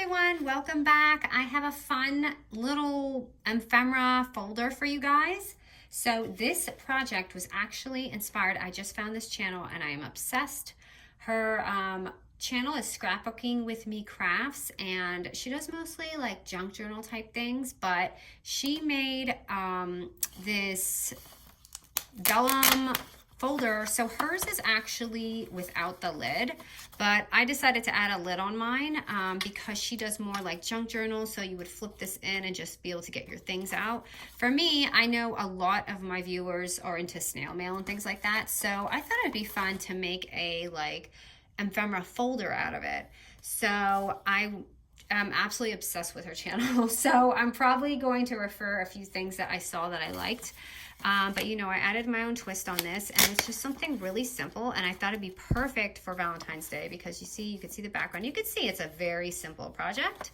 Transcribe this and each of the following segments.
everyone, welcome back. I have a fun little ephemera folder for you guys. So this project was actually inspired. I just found this channel and I am obsessed. Her channel is Scrapbooking with Me Crafts, and she does mostly like junk journal type things, but she made this vellum folder. So hers is actually without the lid, but I decided to add a lid on mine because she does more like junk journals, so you would flip this in and just be able to get your things out. For me, I know a lot of my viewers are into snail mail and things like that, so I thought it'd be fun to make a like ephemera folder out of it. So I'm absolutely obsessed with her channel, so I'm probably going to refer a few things that I saw that I liked. But you know, I added my own twist on this, and it's just something really simple, and I thought it'd be perfect for Valentine's Day because you can see the background. You can see it's a very simple project.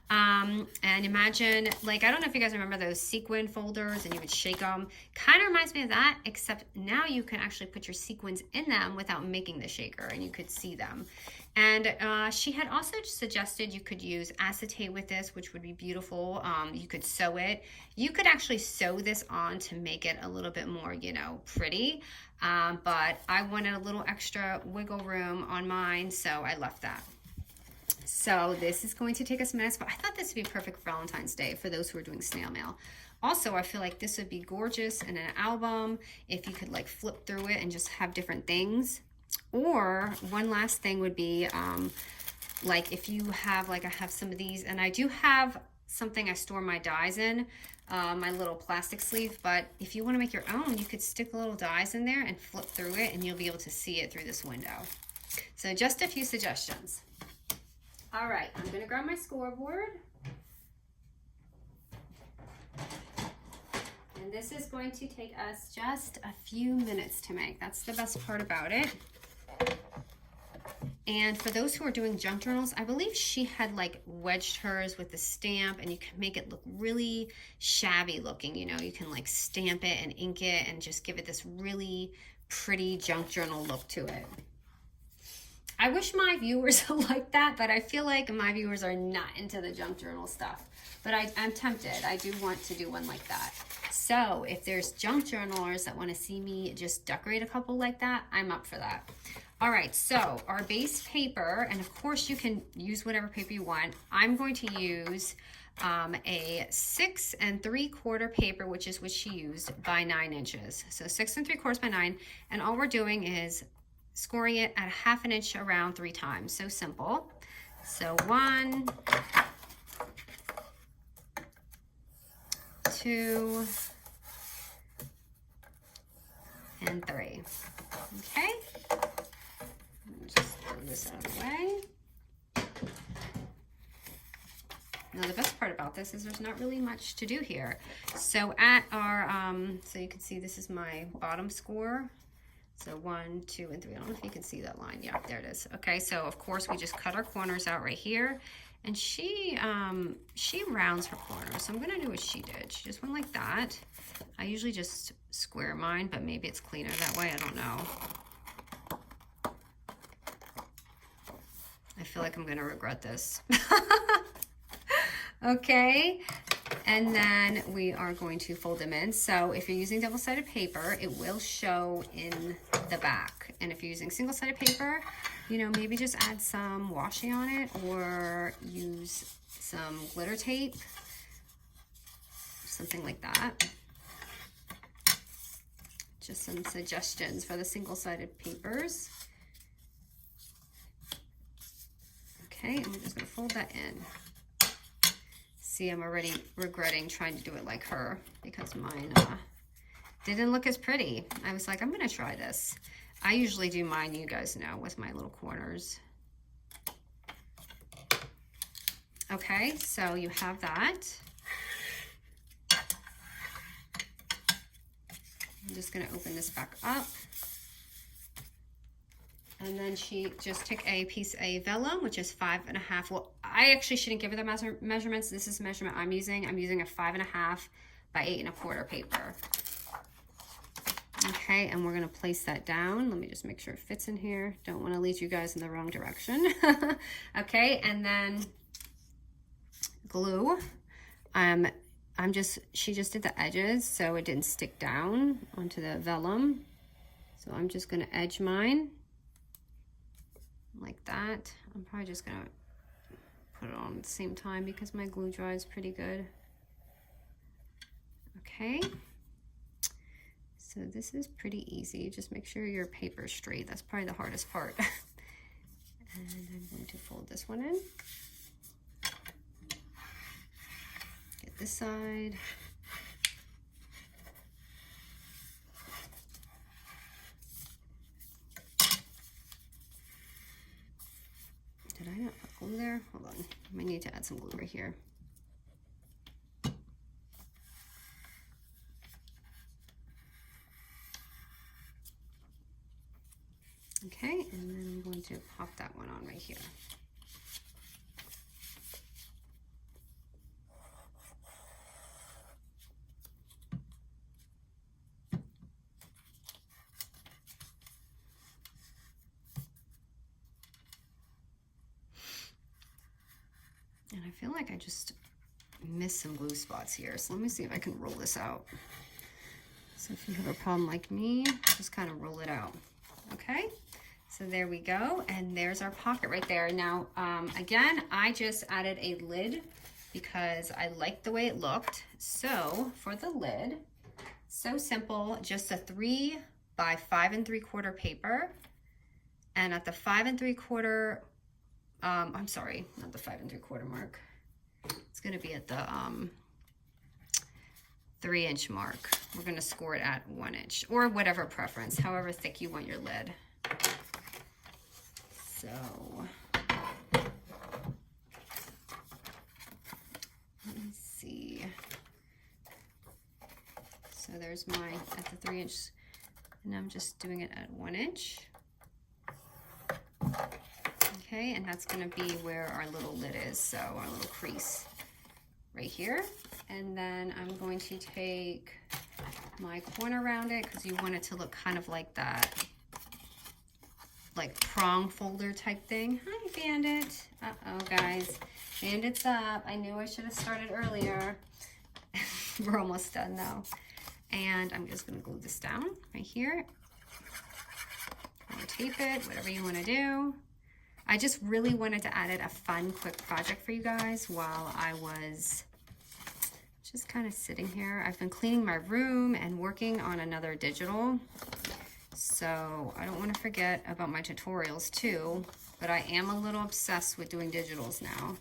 And imagine, like, I don't know if you guys remember those sequin folders and you would shake them. Kind of reminds me of that, except now you can actually put your sequins in them without making the shaker, and you could see them. And she had also suggested you could use acetate with this, which would be beautiful. You could sew it. You could actually sew this on to make it a little bit more, you know, pretty. But I wanted a little extra wiggle room on mine, so I left that. So this is going to take us minutes, but I thought this would be perfect for Valentine's Day for those who are doing snail mail. Also, I feel like this would be gorgeous in an album if you could like flip through it and just have different things. Or one last thing would be like if you have, like I have some of these, and I do have something I store my dies in, my little plastic sleeve, but if you want to make your own, you could stick little dies in there and flip through it and you'll be able to see it through this window. So just a few suggestions. All right, I'm gonna grab my scoreboard. And this is going to take us just a few minutes to make. That's the best part about it. And for those who are doing junk journals, I believe she had like wedged hers with the stamp, and you can make it look really shabby looking. You know, you can like stamp it and ink it and just give it this really pretty junk journal look to it. I wish my viewers like that, but I feel like my viewers are not into the junk journal stuff. But I'm tempted. I do want to do one like that. So if there's junk journalers that want to see me just decorate a couple like that, I'm up for that. All right, so our base paper, and of course you can use whatever paper you want. I'm going to use a 6 3/4 paper, which is what she used, by 9 inches. So 6 3/4 by 9, and all we're doing is scoring it at 1/2 inch around 3 times. So simple. So 1, 2, and 3. Okay. Just throw this out of the way. Now the best part about this is there's not really much to do here. So at our, so you can see this is my bottom score. So 1, 2, and 3. I don't know if you can see that line. Yeah, there it is. Okay, so of course we just cut our corners out right here. And she rounds her corners. So I'm gonna do what she did. She just went like that. I usually just square mine, but maybe it's cleaner that way. I don't know. I feel like I'm gonna regret this. Okay, and then we are going to fold them in. So if you're using double-sided paper, it will show in the back. And if you're using single-sided paper, you know, maybe just add some washi on it or use some glitter tape, something like that. Just some suggestions for the single-sided papers. Okay, and we're just gonna fold that in. See, I'm already regretting trying to do it like her because mine didn't look as pretty. I was like, I'm gonna try this. I usually do mine, you guys know, with my little corners. Okay, so you have that. I'm just gonna open this back up. And then she just took a piece of vellum, which is 5.5. Well, I actually shouldn't give her the measurements. This is the measurement I'm using. I'm using a 5.5 by 8 1/4 paper. Okay, and we're gonna place that down. Let me just make sure it fits in here. Don't wanna lead you guys in the wrong direction. Okay, and then glue. She just did the edges so it didn't stick down onto the vellum. So I'm just gonna edge mine like that. I'm probably just gonna put it on at the same time because my glue dries pretty good. Okay. So this is pretty easy. Just make sure your paper's straight. That's probably the hardest part. And I'm going to fold this one in. Get this side. Did I not put glue there? Hold on. I might need to add some glue right here. Okay, and then I'm going to pop that one on right here. And I feel like I just missed some glue spots here, so let me see if I can roll this out. So if you have a problem like me, just kind of roll it out. Okay, so there we go, and there's our pocket right there. Now, again, I just added a lid because I liked the way it looked. So for the lid, so simple, just a 3 by 5 3/4 paper, and at the 5 3/4, I'm sorry, not the 5 3/4 mark. It's gonna be at the 3-inch mark. We're gonna score it at 1 inch or whatever preference, however thick you want your lid. So let me see. So there's my at the 3-inch, and I'm just doing it at 1 inch. Okay, and that's gonna be where our little lid is, so our little crease right here. And then I'm going to take my corner around it because you want it to look kind of like that, like prong folder type thing. Hi, Bandit. Uh-oh, guys. Bandit's up. I knew I should have started earlier. We're almost done though. And I'm just gonna glue this down right here. Or tape it, whatever you wanna do. I just really wanted to add a fun, quick project for you guys while I was just kind of sitting here. I've been cleaning my room and working on another digital. So I don't want to forget about my tutorials too, but I am a little obsessed with doing digitals now.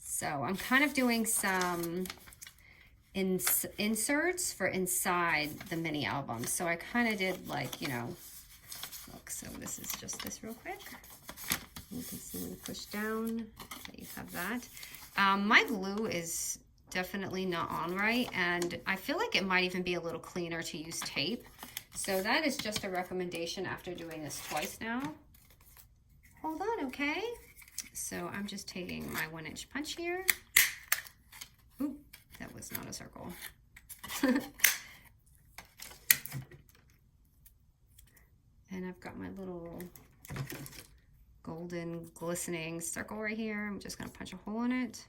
So I'm kind of doing some inserts for inside the mini album. So I kind of did like, you know, look, so this is just this real quick. You can see when you push down that you have that. My glue is definitely not on right, and I feel like it might even be a little cleaner to use tape. So that is just a recommendation after doing this twice now. Hold on, okay? So I'm just taking my 1-inch punch here. Ooh, that was not a circle. And I've got my little golden glistening circle right here. I'm just gonna punch a hole in it.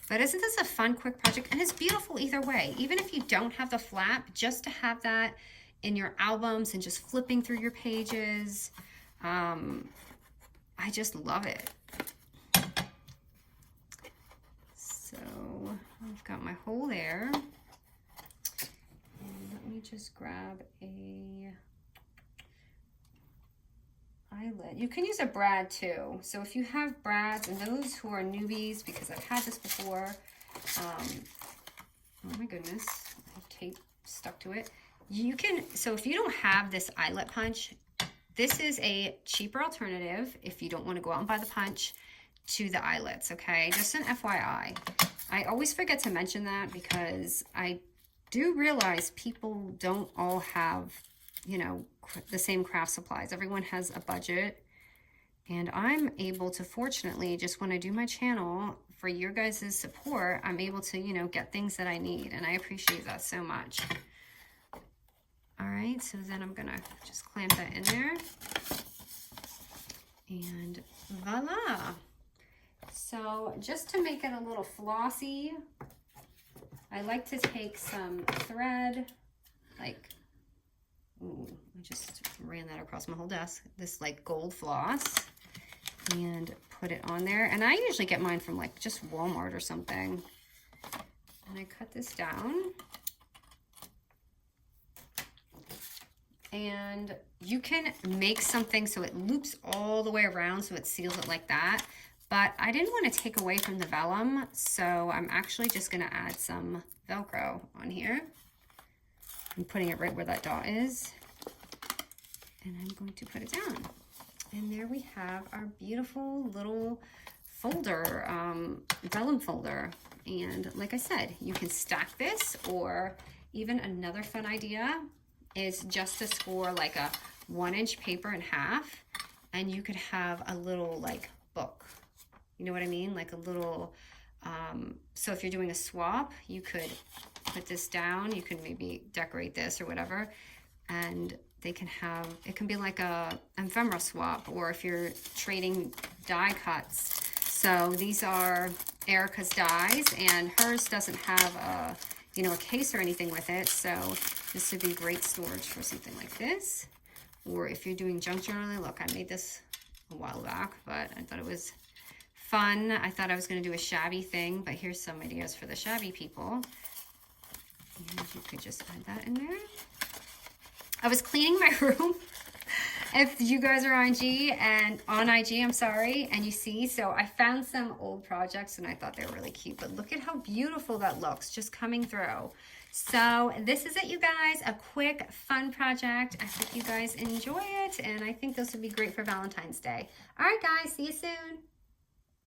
But isn't this a fun, quick project? And it's beautiful either way. Even if you don't have the flap, just to have that in your albums and just flipping through your pages. I just love it. So I've got my hole there. And let me just grab a eyelet. You can use a brad too. So if you have brads, and those who are newbies, because I've had this before, oh my goodness, I have tape stuck to it. You can, so if you don't have this eyelet punch, this is a cheaper alternative if you don't want to go out and buy the punch to the eyelets, okay? Just an FYI. I always forget to mention that because I do realize people don't all have, you know, the same craft supplies. Everyone has a budget, and I'm able to, fortunately, just when I do my channel for your guys' support, I'm able to, you know, get things that I need, and I appreciate that so much. All right, so then I'm gonna just clamp that in there, and voila. So just to make it a little flossy, I like to take some thread, like, ooh, I just ran that across my whole desk, this like gold floss, and put it on there. And I usually get mine from like just Walmart or something. And I cut this down. And you can make something so it loops all the way around so it seals it like that. But I didn't want to take away from the vellum, so I'm actually just going to add some Velcro on here. I'm putting it right where that dot is. And I'm going to put it down. And there we have our beautiful little folder, vellum folder. And like I said, you can stack this, or even another fun idea is just to score like a 1-inch paper in half, and you could have a little like book. You know what I mean? Like a little, so if you're doing a swap, you could put this down, you can maybe decorate this or whatever, and they can have, it can be like a ephemera swap, or if you're trading die cuts. So these are Erica's dies, and hers doesn't have a, you know, a case or anything with it, so this would be great storage for something like this. Or if you're doing junk journaling, look, I made this a while back, but I thought it was fun. I thought I was going to do a shabby thing, but here's some ideas for the shabby people. And you could just add that in there. I was cleaning my room. If you guys are on IG, I'm sorry, and you see, so I found some old projects and I thought they were really cute, but look at how beautiful that looks just coming through. So this is it, you guys, a quick fun project. I hope you guys enjoy it, and I think this would be great for Valentine's Day. All right, guys, see you soon.